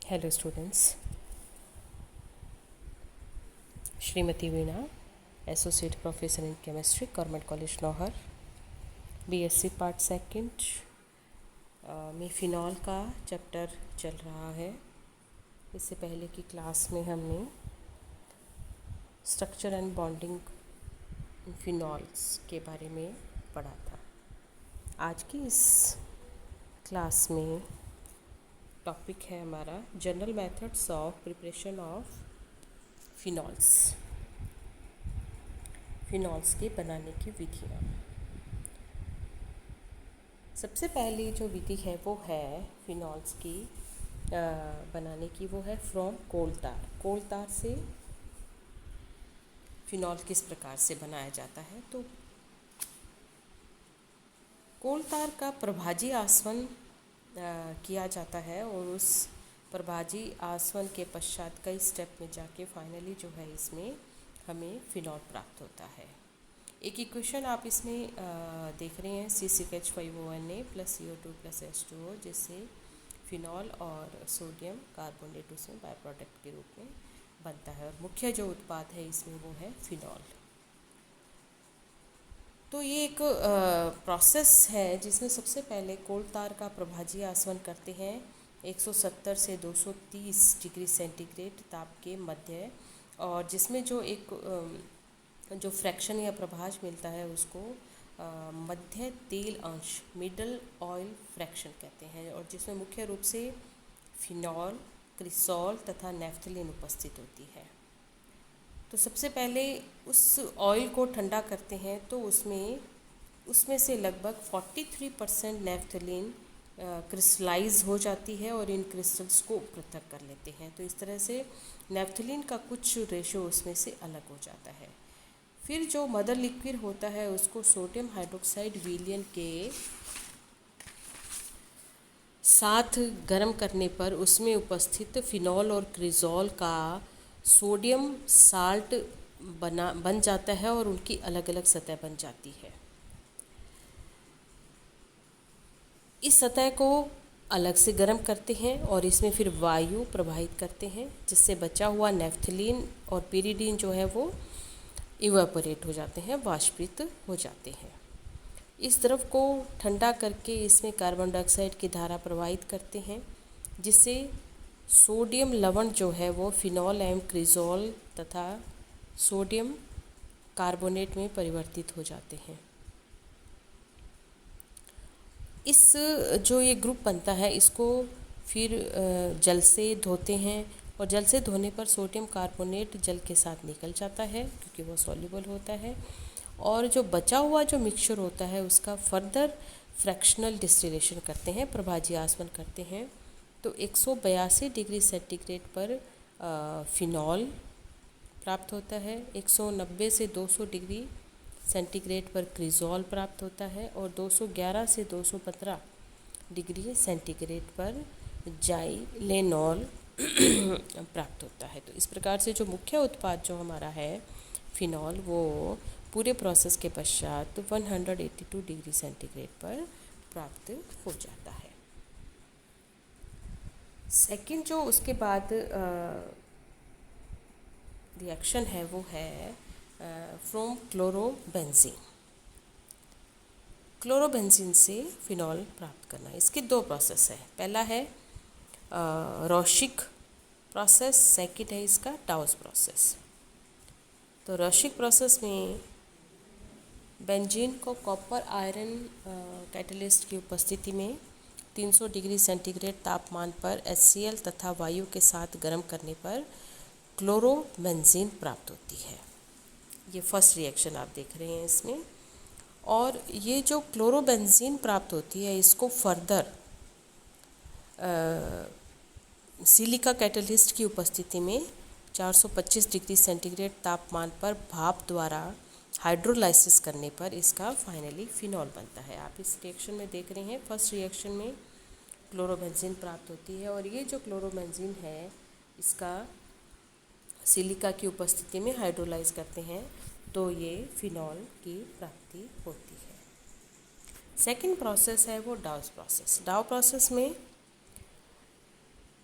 Hello students, Shrimati Veena, associate professor in chemistry, government college Nohar, BSc part second में phenol का chapter चल रहा है। इससे पहले की क्लास में हमने स्ट्रक्चर एंड बॉन्डिंग फिनॉल्स के बारे में पढ़ा था। आज की इस क्लास में टॉपिक है हमारा general methods of preparation of phenols के बनाने की विधियाँ। सबसे पहली जो विधि है वो है फिनॉल्स की बनाने की, वो है फ्रॉम कोल तार से फिनॉल किस प्रकार से बनाया जाता है। तो कोल तार का प्रभाजी आसवन किया जाता है और उस प्रभाजी आसवन के पश्चात कई स्टेप में जाके फाइनली जो है इसमें हमें फिनॉल प्राप्त होता है। एक इक्वेशन आप इसमें देख रहे हैं CH5ONA + CO2 + H2O, जिससे फिनॉल और सोडियम कार्बोनेट उसमें बाय प्रोडक्ट के रूप में बनता है और मुख्य जो उत्पाद है इसमें वो है फिनॉल। तो ये एक प्रोसेस है जिसमें सबसे पहले कोल तार का प्रभाजी आसवन करते हैं 170 से 230 डिग्री सेंटीग्रेड ताप के मध्य, और जिसमें जो एक जो फ्रैक्शन या प्रभाज मिलता है उसको मध्य तेल अंश, मिडल ऑयल फ्रैक्शन कहते हैं, और जिसमें मुख्य रूप से फिनॉल, क्रिसॉल तथा नेफ्थलीन उपस्थित होती है। तो सबसे पहले उस ऑयल को ठंडा करते हैं तो उसमें से लगभग 43% नेफ्थलीन क्रिस्टलाइज हो जाती है और इन क्रिस्टल्स को पृथक कर लेते हैं। तो इस तरह से नेफ्थलीन का कुछ रेशो उसमें से अलग हो जाता है। फिर जो मदर लिक्विड होता है उसको सोडियम हाइड्रोक्साइड विलयन के साथ गर्म करने पर उसमें उपस्थित फिनॉल और क्रिजॉल का सोडियम साल्ट बन जाता है और उनकी अलग अलग सतह बन जाती है। इस सतह को अलग से गर्म करते हैं और इसमें फिर वायु प्रवाहित करते हैं, जिससे बचा हुआ नेफ्थलीन और पिरिडीन जो है वो इवेपोरेट हो जाते हैं, वाष्पित हो जाते हैं। इस द्रव को ठंडा करके इसमें कार्बन डाइऑक्साइड की धारा प्रवाहित करते हैं, जिससे सोडियम लवण जो है वो फिनॉल एवं क्रिजॉल तथा सोडियम कार्बोनेट में परिवर्तित हो जाते हैं। इस जो ये ग्रुप बनता है इसको फिर जल से धोते हैं और जल से धोने पर सोडियम कार्बोनेट जल के साथ निकल जाता है क्योंकि वो सॉल्युबल होता है, और जो बचा हुआ जो मिक्सचर होता है उसका फर्दर फ्रैक्शनल डिस्टिलेशन करते हैं, प्रभाजी आसवन करते हैं। तो 182 डिग्री सेंटीग्रेड पर फिनॉल प्राप्त होता है, 190 से 200 डिग्री सेंटीग्रेड पर क्रिजॉल प्राप्त होता है और 211 से 215 डिग्री सेंटीग्रेड पर जाइलेनॉल प्राप्त होता है। तो इस प्रकार से जो मुख्य उत्पाद जो हमारा है फिनॉल, वो पूरे प्रोसेस के पश्चात 182 डिग्री सेंटीग्रेड पर प्राप्त हो जाता है। सेकंड जो उसके बाद रिएक्शन है वो है फ्रॉम क्लोरोबेंजीन से फिनॉल प्राप्त करना। इसके दो प्रोसेस है, पहला है रोशिक प्रोसेस, सेकंड है इसका डाउस प्रोसेस। तो रोशिक प्रोसेस में बेंजीन को कॉपर आयरन कैटलिस्ट की उपस्थिति में 300 डिग्री सेंटीग्रेड तापमान पर HCl तथा वायु के साथ गर्म करने पर क्लोरोबेंजीन प्राप्त होती है। ये फर्स्ट रिएक्शन आप देख रहे हैं इसमें। और ये जो क्लोरोबेंजीन प्राप्त होती है इसको फर्दर सिलिका कैटलिस्ट की उपस्थिति में 425 डिग्री सेंटीग्रेड तापमान पर भाप द्वारा हाइड्रोलाइसिस करने पर इसका फाइनली फिनॉल बनता है। आप इस रिएक्शन में देख रहे हैं, फर्स्ट रिएक्शन में क्लोरोबेंजीन प्राप्त होती है और ये जो क्लोरोबेंजीन है इसका सिलिका की उपस्थिति में हाइड्रोलाइज करते हैं तो ये फिनॉल की प्राप्ति होती है। सेकंड प्रोसेस है वो डाउ प्रोसेस। डाउ प्रोसेस में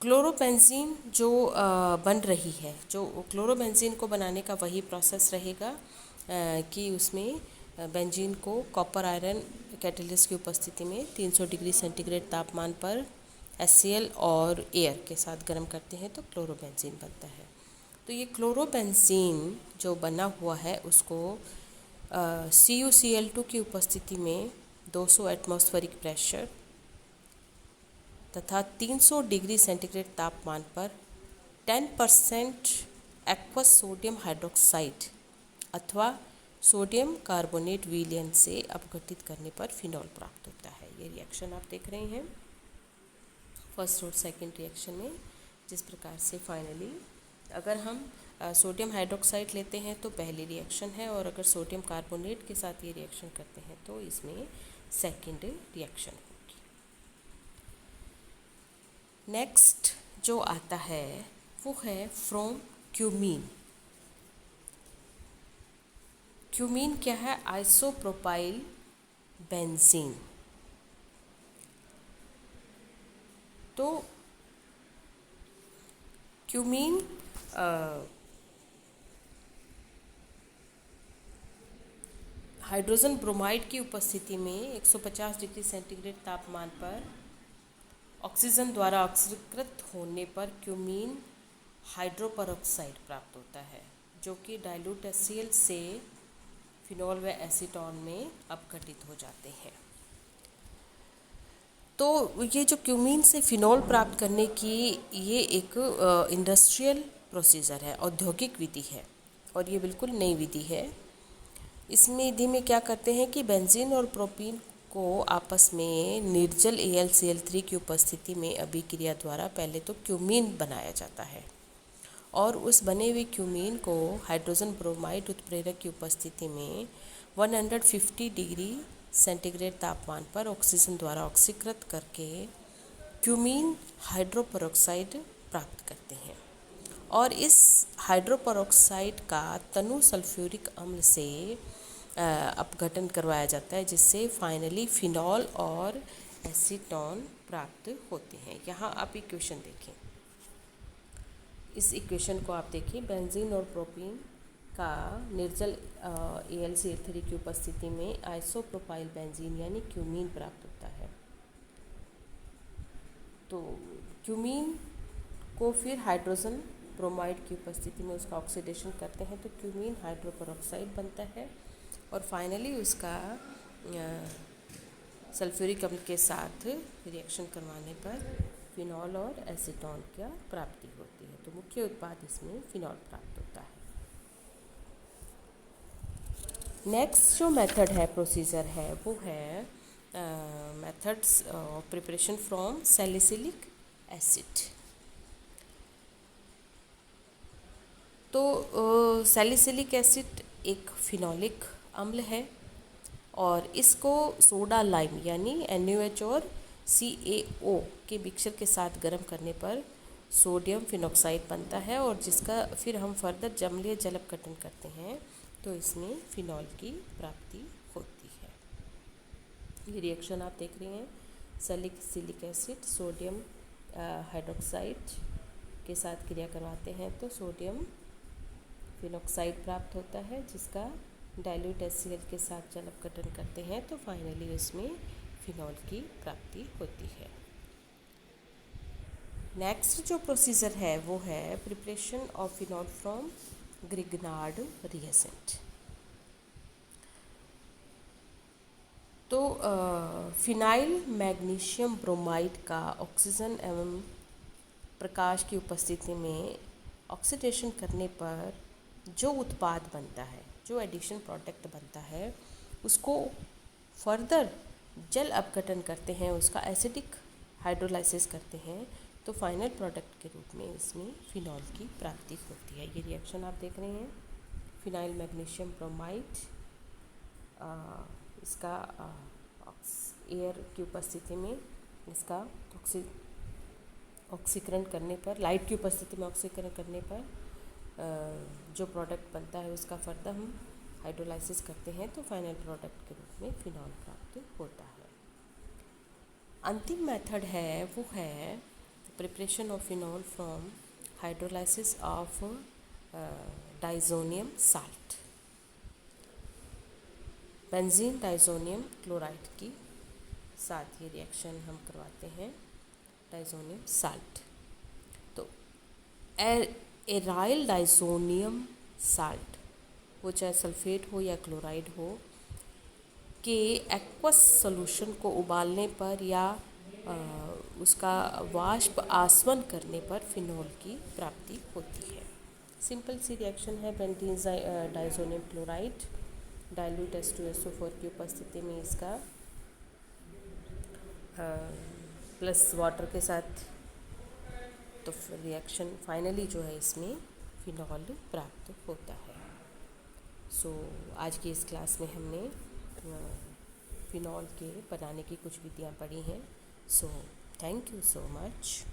क्लोरोबेंजीन जो बन रही है, जो क्लोरोबेंजीन को बनाने का वही प्रोसेस रहेगा कि उसमें बेंजीन को कॉपर आयरन कैटलिस्ट की उपस्थिति में 300 डिग्री सेंटीग्रेड तापमान पर HCl और एयर के साथ गर्म करते हैं तो क्लोरोबेंजीन बनता है। तो ये क्लोरोबेंजीन जो बना हुआ है उसको CuCl2 की उपस्थिति में 200 एटमॉस्फेरिक प्रेशर तथा 300 डिग्री सेंटीग्रेड तापमान पर 10% एक्वस सोडियम हाइड्रोक्साइड अथवा सोडियम कार्बोनेट विलयन से अपघटित करने पर फिनॉल प्राप्त होता है। ये रिएक्शन आप देख रहे हैं फर्स्ट और सेकंड रिएक्शन में, जिस प्रकार से फाइनली अगर हम सोडियम हाइड्रोक्साइड लेते हैं तो पहली रिएक्शन है, और अगर सोडियम कार्बोनेट के साथ ये रिएक्शन करते हैं तो इसमें सेकंड रिएक्शन होगी। नेक्स्ट जो आता है वो है फ्रॉम क्यूमीन। क्यूमीन क्या है? Isopropyl benzene. तो क्यूमीन हाइड्रोजन ब्रोमाइड की उपस्थिति में 150 डिग्री सेंटीग्रेड तापमान पर ऑक्सीजन द्वारा ऑक्सीकृत होने पर क्यूमीन हाइड्रोपरऑक्साइड प्राप्त होता है, जो कि डाइल्यूट HCl से फिनॉल व एसीटोन में अपघटित हो जाते हैं। तो ये जो क्यूमीन से फिनॉल प्राप्त करने की ये एक इंडस्ट्रियल प्रोसीजर है, औद्योगिक विधि है, और ये बिल्कुल नई विधि है। इसमें विधि में क्या करते हैं कि बेंजीन और प्रोपीन को आपस में निर्जल AlCl3 की उपस्थिति में अभिक्रिया द्वारा पहले तो क्यूमीन बनाया जाता है, और उस बने हुए क्यूमीन को हाइड्रोजन ब्रोमाइड उत्प्रेरक की उपस्थिति में 150 डिग्री सेंटीग्रेड तापमान पर ऑक्सीजन द्वारा ऑक्सीकृत करके क्यूमीन हाइड्रोपरऑक्साइड प्राप्त करते हैं, और इस हाइड्रोपरऑक्साइड का तनु सल्फ्यूरिक अम्ल से अपघटन करवाया जाता है, जिससे फाइनली फिनॉल और एसीटोन प्राप्त होते हैं। यहाँ आप इक्वेशन देखें, इस इक्वेशन को आप देखिए, बेंजीन और प्रोपीन का निर्जल AlCl3 की उपस्थिति में आइसोप्रोपाइल बेंजीन यानी क्यूमीन प्राप्त होता है। तो क्यूमीन को फिर हाइड्रोजन ब्रोमाइड की उपस्थिति में उसका ऑक्सीडेशन करते हैं तो क्यूमीन हाइड्रोपरऑक्साइड बनता है, और फाइनली उसका सल्फ्यूरिक अम्ल के साथ रिएक्शन करवाने पर फिनॉल और एसीटोन की प्राप्ति होती है। तो मुख्य उत्पाद इसमें फिनॉल प्राप्त होता है। नेक्स्ट जो मेथड है, प्रोसीजर है, वो है methods of preparation from salicylic acid. तो सैलिसिलिक एसिड एक फिनॉलिक अम्ल है, और इसको सोडा लाइम यानी NaOH और CaO के मिक्सचर के साथ गर्म करने पर सोडियम फिनॉक्साइड बनता है, और जिसका फिर हम फर्दर जमलीय जल अपघटन करते हैं तो इसमें फिनॉल की प्राप्ति होती है। ये रिएक्शन आप देख रहे हैं, सैलिसिलिक एसिड सोडियम हाइड्रोक्साइड के साथ क्रिया करवाते हैं तो सोडियम फिनॉक्साइड प्राप्त होता है, जिसका डाइल्यूट HCl के साथ जल अपघटन करते हैं तो फाइनली उसमें फिनॉल की प्राप्ति होती है। नेक्स्ट जो प्रोसीजर है वो है preparation of phenol from Grignard reagent. तो फिनाइल मैग्नीशियम ब्रोमाइड का ऑक्सीजन एवं प्रकाश की उपस्थिति में ऑक्सीडेशन करने पर जो उत्पाद बनता है, जो एडिशन प्रोडक्ट बनता है, उसको फर्दर जल अपघटन करते हैं, उसका एसिडिक हाइड्रोलाइसिस करते हैं तो फाइनल प्रोडक्ट के रूप में इसमें फिनॉल की प्राप्ति होती है। ये रिएक्शन आप देख रहे हैं, फिनाइल मैग्नीशियम ब्रोमाइड, इसका एयर की उपस्थिति में इसका ऑक्सीकरण करने पर, लाइट की उपस्थिति में ऑक्सीकरण करने पर जो प्रोडक्ट बनता है उसका फर्दर हम हाइड्रोलाइसिस करते हैं तो फाइनल प्रोडक्ट के रूप में फिनॉल प्राप्त होता है। अंतिम मेथड है वो है preparation of phenol from hydrolysis of diazonium salt, benzene diazonium chloride की साथ ये रिएक्शन हम करवाते हैं डाइजोनियम साल्ट। तो एराइल डाइजोनियम साल्ट, वो चाहे सल्फेट हो या क्लोराइड हो, के एक्वस सॉल्यूशन को उबालने पर या उसका वाष्प आसवन करने पर फिनॉल की प्राप्ति होती है। सिंपल सी रिएक्शन है। Benzene diazonium chloride dilute H2SO4 की उपस्थिति में इसका प्लस वाटर के साथ, तो रिएक्शन फाइनली जो है इसमें फिनॉल प्राप्त होता है। सो आज की इस क्लास में हमने फिनॉल के बनाने की कुछ विधियाँ पढ़ी हैं। So thank you so much.